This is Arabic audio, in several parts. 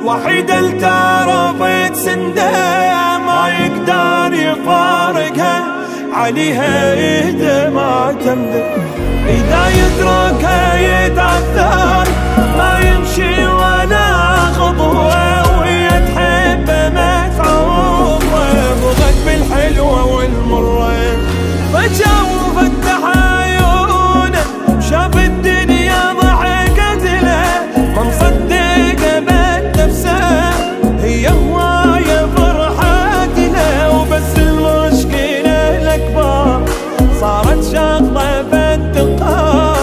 وحيد التعرفت سنده ما يقدر يفارقها، عليها ايده ما تملك، اذا يتركها يتعثر ما يمشي ولا خطوه، وهي تحبه ما تعوضه، بغت بالحلوه والمره، فجاه وفتح عيونه شاف الدنيا ضحكت له، ما مصدق هي هواية فرحت له، وبس المشكلة الأكبر صارت شغلة بالتقار،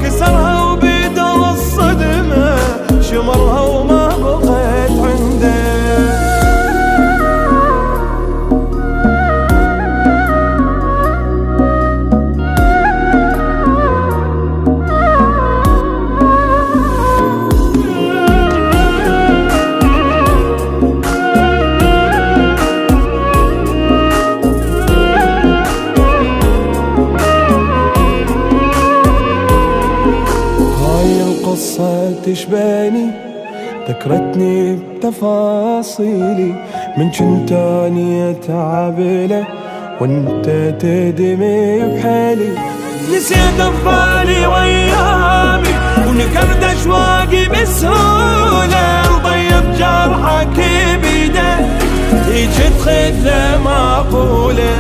كسرها وبيده الصدمة شمرها وما بقيت عنده. القصة تشبهني ذكرتني بتفاصيلي، من كنت اني اتعب له وانت تدمي بحالي، نسيت اطفالي وايامي ونكرت اشواقي بسهولة، نطيب جرحك بيده هيج تخذ له معقولة.